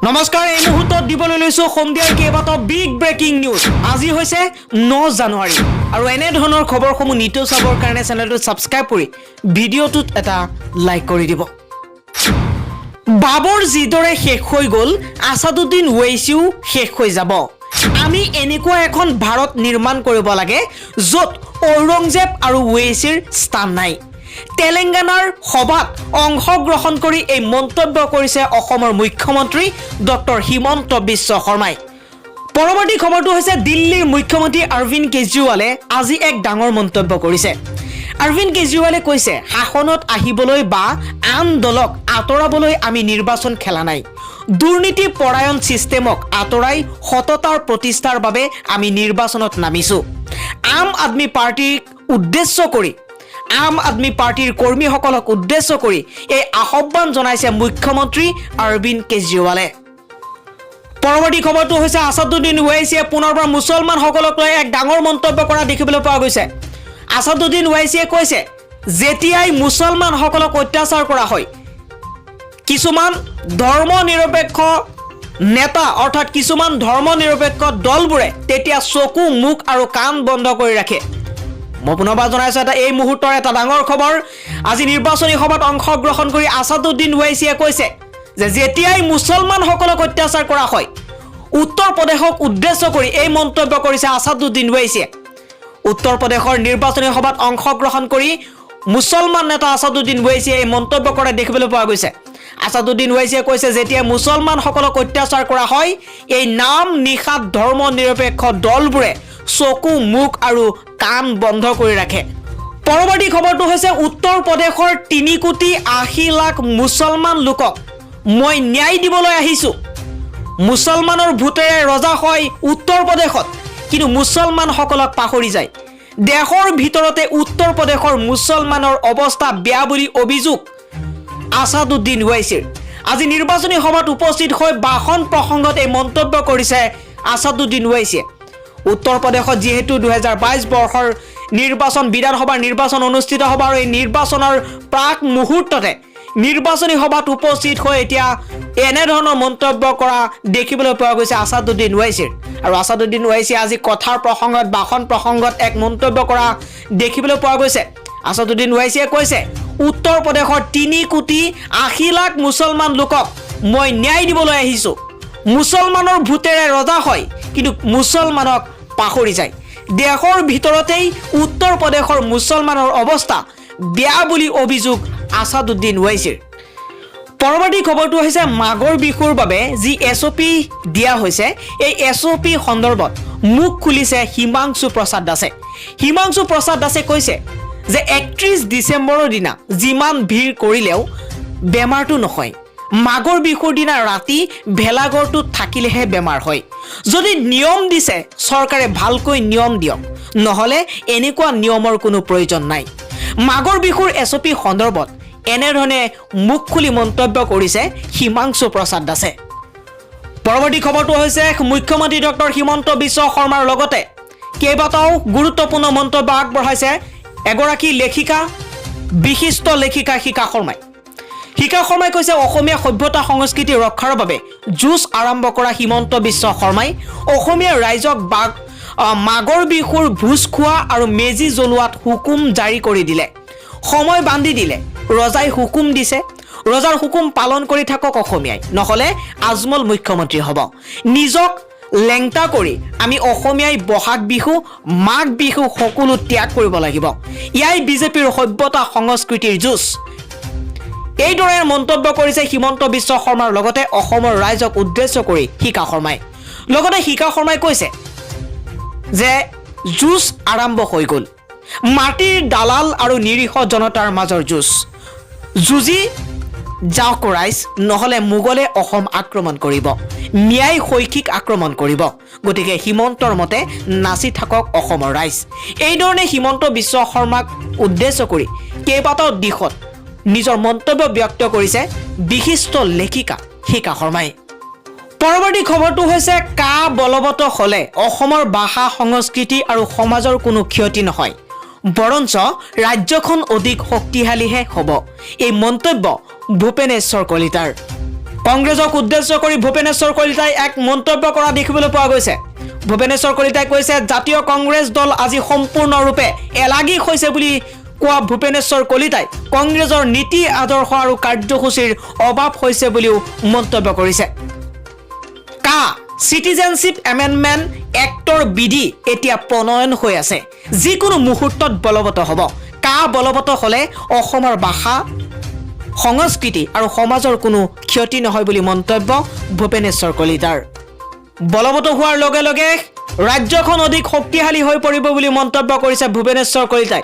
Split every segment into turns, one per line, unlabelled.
নমস্কাৰ এই মুহূৰ্তত দিবলৈ লৈছো সন্ধিয়াৰ কেইবাটাও বিগ ব্ৰেকিং নিউজ আজি হৈছে 9 জানুৱাৰী আৰু এনে ধৰণৰ খবৰসমূহ নিতৌ চাবৰ কাৰণে চেনেলটো সাবস্ক্ৰাইব কৰি ভিডিঅটোত এটা লাইক কৰি দিব বাবৰ জিদৰে শেষ হৈ গল আসাদুদ্দিন ওৱেইছিও শেষ হৈ যাব আমি এনেকুৱা এখন ভাৰত নিৰ্মাণ কৰিব লাগে য'ত ঔৰংজেব আৰু ওৱেইছিৰ স্থান নাই তেলেঙ্গানাৰ সভাত অংশগ্ৰহণ কৰি এই মন্তব্য কৰিছে অসমৰ মুখ্যমন্ত্ৰী ডক্টৰ হিমন্ত বিশ্ব শৰ্মাই পৰৱৰ্তী খবৰটো হৈছে দিল্লীৰ মুখ্যমন্ত্ৰী অৰবিন্দ কেজৰিৱালে আজি এক ডাঙৰ মন্তব্য কৰিছে অৰবিন্দ কেজৰিৱালে কৈছে শাসনত আহিবলৈ বা আন দলক আতৰাবলৈ আমি নিৰ্বাচন খেলা নাই দুৰ্নীতি পৰায়ণ সিস্টেমক আতৰাই সততাৰ প্ৰতিষ্ঠাৰ বাবে আমি নিৰ্বাচনত নামিছো আম আদমি পাৰ্টিক উদ্দেশ্য কৰি আম আদমি পাৰ্টিৰ কৰ্মীসকলক উদ্দেশ্য কৰি এই আহ্বান জনাইছে মুখ্যমন্ত্ৰী অৰবিন্দ কেজৰিৱালে পৰৱৰ্তী খবৰটো হৈছে আসাদুদ্দিন ওৱাইছিয়ে পুনৰবাৰ মুছলমানসকলক লৈ এক ডাঙৰ মন্তব্য কৰা দেখিবলৈ পোৱা গৈছে আসাদুদ্দিন ওৱাইছিয়ে কৈছে যেতিয়াই মুছলমানসকলক অত্যাচাৰ কৰা হয় কিছুমান ধৰ্ম নিৰপেক্ষ নেতা অৰ্থাৎ কিছুমান ধৰ্ম নিৰপেক্ষ দলবোৰে তেতিয়া চকু মুখ আৰু কাণ বন্ধ কৰি ৰাখে মই পুনৰবাৰ জনাইছো এটা এই মুহূৰ্তৰ এটা ডাঙৰ খবৰ আজি নিৰ্বাচনী সভাত অংশগ্ৰহণ কৰি আসাদুদ্দিন ওৱাইছিয়ে কৈছে যে যেতিয়াই মুছলমানসকলক অত্যাচাৰ কৰা হয় উত্তৰ প্ৰদেশক উদ্দেশ্য কৰি এই মন্তব্য কৰিছে আসাদুদ্দিন ওৱাইছিয়ে উত্তৰ প্ৰদেশৰ নিৰ্বাচনী সভাত অংশগ্ৰহণ কৰি মুছলমান নেতা আসাদুদ্দিন ওৱাইছিয়ে এই মন্তব্য কৰা দেখিবলৈ পোৱা গৈছে আসাদুদ্দিন ওৱাইছিয়ে কৈছে যেতিয়া মুছলমানসকলক অত্যাচাৰ কৰা হয় এই নাম নিখাত ধৰ্ম নিৰপেক্ষ দলবোৰে চকু মুখ আৰু কাণ বন্ধ কৰি ৰাখে পৰৱৰ্তী খবৰটো হৈছে উত্তৰ প্ৰদেশৰ 3,80,00,000 মুছলমান লোকক মই ন্যায় দিবলৈ আহিছো মুছলমানৰ ভূতেৰে ৰজা হয় উত্তৰ প্ৰদেশত কিন্তু মুছলমানসকলক পাহৰি যায় দেশৰ ভিতৰতে উত্তৰ প্ৰদেশৰ মুছলমানৰ অৱস্থা বেয়া বুলি অভিযোগ আসাদুদ্দিন ওৱাইছিৰ আজি নিৰ্বাচনী সভাত উপস্থিত হৈ ভাষণ প্ৰসংগত এই মন্তব্য কৰিছে আসাদুদ্দিন ওৱাইছিয়ে উত্তৰ প্ৰদেশত যেহেতু 2022 বৰ্ষৰ নিৰ্বাচন বিধানসভাৰ নিৰ্বাচন অনুষ্ঠিত হ'ব আৰু এই নিৰ্বাচনৰ প্ৰাক মুহূৰ্ততে নিৰ্বাচনী সভাত উপস্থিত হৈ এতিয়া এনে ধৰণৰ মন্তব্য কৰা দেখিবলৈ পোৱা গৈছে আসাদুদ্দিন ওৱাইছিৰ আৰু আসাদুদ্দিন ওৱাইছিয়ে আজি কথাৰ প্ৰসংগত ভাষণ প্ৰসংগত এক মন্তব্য কৰা দেখিবলৈ পোৱা গৈছে আসাদুদ্দিন ওৱাইছিয়ে কৈছে উত্তৰ প্ৰদেশৰ 3,80,00,000 মুছলমান লোকক মই ন্যায় দিবলৈ আহিছো মুছলমানৰ ভূতেৰে ৰজা হয় কিন্তু মুছলমানক পাহৰি যায় দেশৰ ভিতৰতেই উত্তৰ প্ৰদেশৰ মুছলমানৰ অৱস্থা বেয়া বুলি অভিযোগ আসাদুদ্দিন ওৱাইছিৰ পৰৱৰ্তী খবৰটো হৈছে মাগৰ বিহুৰ বাবে যি এছঅপি দিয়া হৈছে এই এছঅপি সন্দৰ্ভত মুখ খুলিছে হিমাংশু প্ৰসাদ দাসে কৈছে যে 31 ডিচেম্বৰৰ দিনা যিমান ভিৰ কৰিলেও বেমাৰটো নহয় মাগৰ বিহুৰ দিনা ৰাতি ভেলাঘৰটো থাকিলেহে বেমাৰ হয় যদি নিয়ম দিছে চৰকাৰে ভালকৈ নিয়ম দিয়ক নহলে এনেকুৱা নিয়মৰ কোনো প্ৰয়োজন নাই মাগৰ বিহুৰ এছঅপি সন্দৰ্ভত এনেধৰণে মুখ খুলি মন্তব্য কৰিছে হিমাংশু প্ৰসাদ দাসে পৰৱৰ্তী খবৰটো হৈছে মুখ্যমন্ত্ৰী ডক্টৰ হিমন্ত বিশ্ব শৰ্মাৰ লগতে কেইবাটাও গুৰুত্বপূৰ্ণ মন্তব্য আগবঢ়াইছে এগৰাকী লেখিকা বিশিষ্ট লেখিকা শিকা শৰ্মাই কৈছে অসমীয়া সভ্যতা সংস্কৃতি ৰক্ষাৰ বাবে যুঁজ আৰম্ভ কৰা হিমন্ত বিশ্ব শৰ্মাই অসমীয়া ৰাইজক মাগৰ বিহুৰ ভোজ খোৱা আৰু মেজি জ্বলোৱাত হুকুম জাৰি কৰি দিলে সময় বান্ধি দিলে ৰজাই হুকুম দিছে ৰজাৰ হুকুম পালন কৰি থাকক অসমীয়াই নহলে আজমল মুখ্যমন্ত্ৰী হ'ব নিজক লেংটা কৰি আমি অসমীয়াই বহাগ বিহু মাঘ বিহু সকলো ত্যাগ কৰিব লাগিব ইয়াই বিজেপিৰ সভ্যতা সংস্কৃতিৰ যুঁজ এইদৰে মন্তব্য কৰিছে হিমন্ত বিশ্ব শৰ্মাৰ লগতে অসমৰ ৰাইজক উদ্দেশ্য কৰি শিকা শৰ্মাই কৈছে যে যুঁজ আৰম্ভ হৈ গ'ল মাটিৰ দালাল আৰু নিৰীহ জনতাৰ মাজৰ যুঁজি যাওক ৰাইজ নহলে মোগলে অসম আক্ৰমণ কৰিব ন্যায় শৈক্ষিক আক্ৰমণ কৰিব গতিকে হিমন্তৰ মতে নাচি থাকক অসমৰ ৰাইজ এইধৰণে হিমন্ত বিশ্ব শৰ্মাক উদ্দেশ্য কৰি কেইবাটাও দিশত নিজৰ মন্তব্য ব্যক্ত কৰিছে বিশিষ্ট লেখিকা শিকা শৰ্মাই পৰৱৰ্তী খবৰটো হৈছে কা বলবৎ হলে অসমৰ ভাষা সংস্কৃতি আৰু সমাজৰ কোনো ক্ষতি নহয় বৰঞ্চ ৰাজ্যখন অধিক শক্তিশালীহে হ'ব এই মন্তব্য ভূপেনেশ্বৰ কলিতাৰ কংগ্ৰেছক উদ্দেশ্য কৰি ভূপেনেশ্বৰ কলিতাই এক মন্তব্য কৰা দেখিবলৈ পোৱা গৈছে ভূপেনেশ্বৰ কলিতাই কৈছে জাতীয় কংগ্ৰেছ দল আজি সম্পূৰ্ণৰূপে এলাগী হৈছে বুলি কোৱা ভূপেনেশ্বৰ কলিতাই কংগ্ৰেছৰ নীতি আদৰ্শ আৰু কাৰ্যসূচীৰ অভাৱ হৈছে বুলিও মন্তব্য কৰিছে সিটিজেনশিপ এমেন্ডমেন্ট এক্টৰ বিধি এতিয়া প্ৰণয়ন হৈ আছে যিকোনো মুহূৰ্তত বলবৎ হ'ব বলবৎ হ'লে অসমৰ ভাষা সংস্কৃতি আৰু সমাজৰ কোনো ক্ষতি নহয় বুলি মন্তব্য ভূপেনেশ্বৰ কলিতাৰ বলবৎ হোৱাৰ লগে লগে ৰাজ্যখন অধিক শক্তিশালী হৈ পৰিব বুলি মন্তব্য কৰিছে ভূপেনেশ্বৰ কলিতাই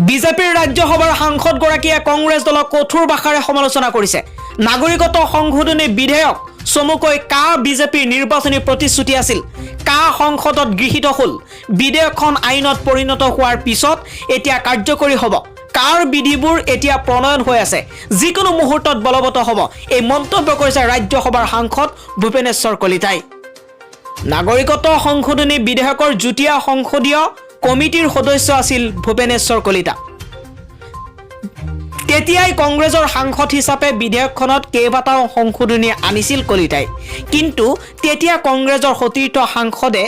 বিজেপিৰ ৰাজ্যসভাৰ সাংসদ গৰাকীয়ে কংগ্ৰেছ দলক কঠোৰ ভাষাৰে সমালোচনা কৰিছে নাগৰিকত্ব সংশোধনী বিধেয়ক চমুকৈ বিজেপিৰ নিৰ্বাচনী প্ৰতিশ্ৰুতি আছিল সংসদত গৃহীত হ'ল বিধেয়কখন আইনত পৰিণত হোৱাৰ পিছত এতিয়া কাৰ্যকৰী হ'ব বিধিবোৰ এতিয়া প্ৰণয়ন হৈ আছে যিকোনো মুহূৰ্তত বলবৎ হ'ব এই মন্তব্য কৰিছে ৰাজ্যসভাৰ সাংসদ ভূপেনেশ্বৰ কলিতাই নাগৰিকত্ব সংশোধনী বিধেয়কৰ যুটীয়া সংসদীয় কমিটিৰ সদস্য আছিল ভূপেনেশ্বৰ কলিতা তেতিয়াই কংগ্ৰেছৰ সাংসদ হিচাপে বিধেয়কখনত কেইবাটাও সংশোধনী আনিছিল কলিতাই কিন্তু তেতিয়া কংগ্ৰেছৰ সতীৰ্থ সাংসদে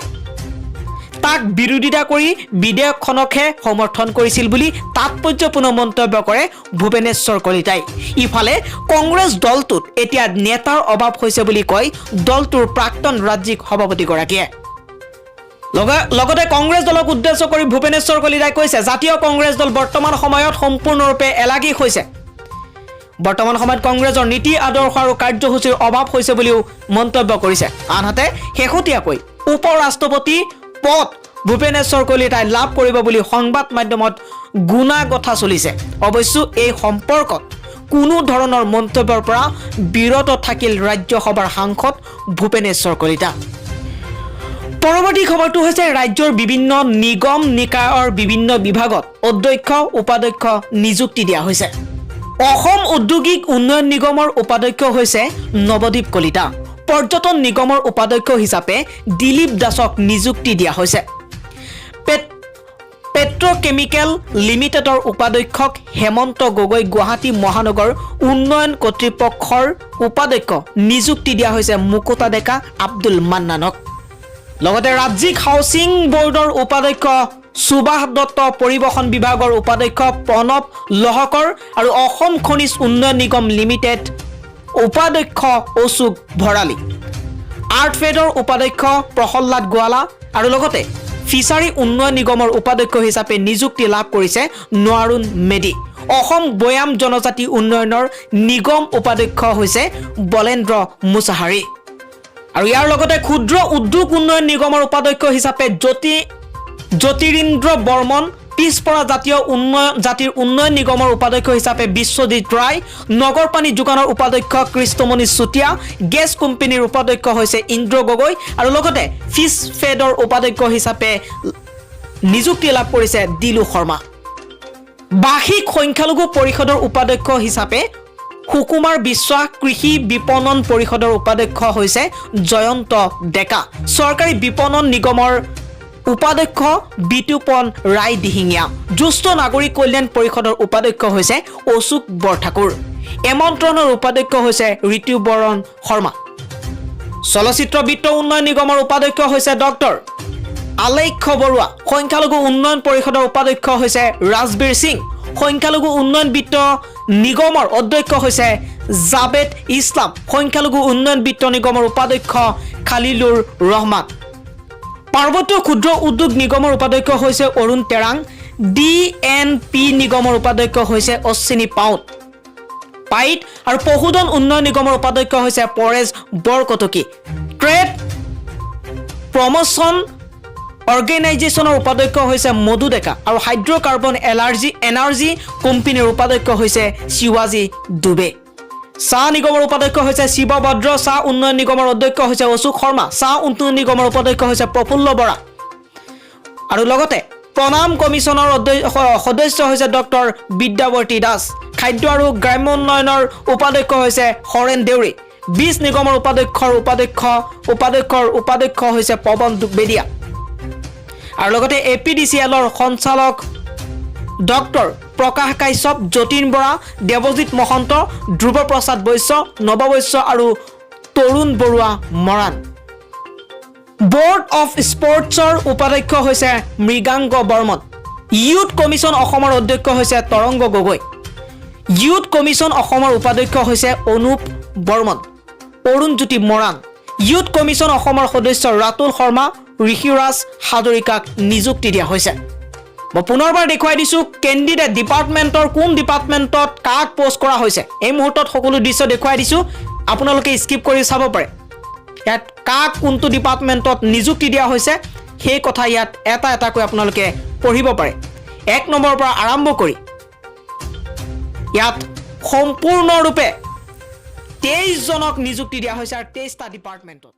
তাক বিৰোধিতা কৰি বিধেয়কখনকহে সমৰ্থন কৰিছিল বুলি তাৎপৰ্যপূৰ্ণ মন্তব্য কৰে ভূপেনেশ্বৰ কলিতাই ইফালে কংগ্ৰেছ দলটোত এতিয়া নেতাৰ অভাৱ হৈছে বুলি কয় দলটোৰ প্ৰাক্তন ৰাজ্যিক সভাপতি গৰাকীয়ে লগতে কংগ্ৰেছ দলক উদ্দেশ্য কৰি ভূপেনেশ্বৰ কলিতাই কৈছে জাতীয় কংগ্ৰেছ দল বৰ্তমান সময়ত সম্পূৰ্ণৰূপে এলাগী হৈছে বৰ্তমান সময়ত কংগ্ৰেছৰ নীতি আদৰ্শ আৰু কাৰ্যসূচীৰ অভাৱ হৈছে বুলিও মন্তব্য কৰিছে আনহাতে শেহতীয়াকৈ উপ ৰাষ্ট্ৰপতি পদ ভূপেনেশ্বৰ কলিতাই লাভ কৰিব বুলি সংবাদ মাধ্যমত গুণাগথা চলিছে অৱশ্য এই সম্পৰ্কত কোনো ধৰণৰ মন্তব্যৰ পৰা বিৰত থাকিল ৰাজ্যসভাৰ সাংসদ ভূপেনেশ্বৰ কলিতা পৰৱৰ্তী খবৰটো হৈছে ৰাজ্যৰ বিভিন্ন নিগম নিকায়ৰ বিভিন্ন বিভাগত অধ্যক্ষ উপাধ্যক্ষ নিযুক্তি দিয়া হৈছে অসম ঔদ্যোগিক উন্নয়ন নিগমৰ উপাধ্যক্ষ হৈছে নৱদীপ কলিতা পৰ্যটন নিগমৰ উপাধ্যক্ষ হিচাপে দিলীপ দাসক নিযুক্তি দিয়া হৈছে পেট্ৰকেমিকেল লিমিটেডৰ উপাধ্যক্ষক হেমন্ত গগৈ গুৱাহাটী মহানগৰ উন্নয়ন কৰ্তৃপক্ষৰ উপাধ্যক্ষ নিযুক্তি দিয়া হৈছে মুকুতা ডেকা আব্দুল মান্নানক লগতে ৰাজ্যিক হাউচিং বোৰ্ডৰ উপাধ্যক্ষ সুভাষ দত্ত পৰিবহণ বিভাগৰ উপাধ্যক্ষ প্ৰণৱ লহকৰ আৰু অসম খনিজ উন্নয়ন নিগম লিমিটেড উপাধ্যক্ষ অশোক ভৰালী আৰ্টফেডৰ উপাধ্যক্ষ প্ৰহ্লাদ গোৱালা আৰু লগতে ফিচাৰী উন্নয়ন নিগমৰ উপাধ্যক্ষ হিচাপে নিযুক্তি লাভ কৰিছে নোৱাৰুণ মেডি অসম বয়াম জনজাতি উন্নয়নৰ নিগম উপাধ্যক্ষ হৈছে বলেন্দ্ৰ মুছাহাৰী আৰু ইয়াৰ লগতে ক্ষুদ্ৰ উদ্যোগ উন্নয়ন নিগমৰ উপাধ্যক্ষ হিচাপে জ্যোতিৰিন্দ্ৰ বৰ্মন পিছপৰা জাতিৰ উন্নয়ন নিগমৰ উপাধ্যক্ষ হিচাপে বিশ্বজিৎ ৰায় নগৰ পানী যোগানৰ উপাধ্যক্ষ কৃষ্ণমণি চুতীয়া গেছ কোম্পানীৰ উপাধ্যক্ষ হৈছে ইন্দ্ৰ গগৈ আৰু লগতে ফিছ ফেডৰ উপাধ্যক্ষ হিচাপে নিযুক্তি লাভ কৰিছে দিলু শৰ্মা বাৰ্ষিক সংখ্যালঘু পৰিষদৰ উপাধ্যক্ষ হিচাপে সুকুমাৰ বিশ্বাস কৃষি বিপণন পৰিষদৰ উপাধ্যক্ষ হৈছে জয়ন্ত ডেকা চৰকাৰী বিপণন নিগমৰ উপাধ্যক্ষ বিতুপন ৰায় দিহিঙীয়া জ্যেষ্ঠ নাগৰিক কল্যাণ পৰিষদৰ উপাধ্যক্ষ হৈছে অশোক বৰঠাকুৰ এমন্ত্ৰণৰ উপাধ্যক্ষ হৈছে ঋতুবৰণ শৰ্মা চলচ্চিত্ৰ বিত্ত উন্নয়ন নিগমৰ উপাধ্যক্ষ হৈছে ডক্টৰ আলেখ্য বৰুৱা সংখ্যালঘু উন্নয়ন পৰিষদৰ উপাধ্যক্ষ হৈছে ৰাজবীৰ সিং সংখ্যালঘু উন্নয়ন বিত্ত নিগমৰ অধ্যক্ষ হৈছে জাবেদ ইছলাম সংখ্যালঘু উন্নয়ন বিত্ত নিগমৰ উপাধ্যক্ষ খালিলুৰ ৰহমান পাৰ্বত্য ক্ষুদ্ৰ উদ্যোগ নিগমৰ উপাধ্যক্ষ হৈছে অৰুণ তেৰাং ডিএনপি নিগমৰ উপাধ্যক্ষ হৈছে অশ্বিনী পাইট আৰু পশুধন উন্নয়ন নিগমৰ উপাধ্যক্ষ হৈছে পৰেশ বৰকটকী ট্ৰেড প্ৰমোশ্যন অৰ্গেনাইজেশ্যনৰ উপাধ্যক্ষ হৈছে মধু ডেকা আৰু হাইড্ৰকাৰ্বন এনাৰ্জি কোম্পানীৰ উপাধ্যক্ষ হৈছে শিৱাজী দুবে চাহ নিগমৰ উপাধ্যক্ষ হৈছে শিৱভদ্ৰ চাহ উন্নয়ন নিগমৰ অধ্যক্ষ হৈছে অশোক শৰ্মা চাহ উন্নয়ন নিগমৰ উপাধ্যক্ষ হৈছে প্ৰফুল্ল বৰা আৰু লগতে প্ৰণাম কমিশ্যনৰ সদস্য হৈছে ডক্টৰ বিদ্যাৱৰ্তী দাস খাদ্য আৰু গ্ৰাম্য উন্নয়নৰ উপাধ্যক্ষ হৈছে হৰেণ দেউৰী বীজ নিগমৰ উপাধ্যক্ষ হৈছে পৱন বেদিয়া আৰু লগতে এপিডিচিএলৰ সঞ্চালক ডক্টৰ প্ৰকাশ কাশ্যপ যতীন বৰা দেৱজিৎ মহন্ত ধ্ৰুৱ প্ৰসাদ বৈশ্য নৱ বৈশ্য আৰু তৰুণ বৰুৱা মৰাণ Board of Sportsৰ উপাধ্যক্ষ হৈছে মৃগাংক বৰ্মন ইউথ কমিছন অসমৰ অধ্যক্ষ হৈছে তৰংগ গগৈ ইউথ কমিছন অসমৰ উপাধ্যক্ষ হৈছে অনুপ বৰ্মন অৰুণজ্যোতি মৰাণ ইউথ কমিছন অসমৰ সদস্য ৰাতুল শৰ্মা ঋষিৰাজ হাজৰিকাক নিযুক্তি দিয়া হৈছে মই পুনৰবাৰ দেখুৱাই দিছো কেণ্ডিডেট ডিপাৰ্টমেণ্টৰ কোন ডিপাৰ্টমেণ্টত কাক পোষ্ট কৰা হৈছে এই মুহূৰ্তত সকলো দৃশ্য দেখুৱাই দিছো আপোনালোকে স্কিপ কৰি চাব পাৰে ইয়াত কাক কোনটো ডিপাৰ্টমেণ্টত নিযুক্তি দিয়া হৈছে সেই কথা ইয়াত এটা এটাকৈ আপোনালোকে পঢ়িব পাৰে 1 নম্বৰৰ পৰা আৰম্ভ কৰি ইয়াত সম্পূৰ্ণৰূপে 23 জনক নিযুক্তি দিয়া হৈছে আৰু 23টা ডিপাৰ্টমেণ্টত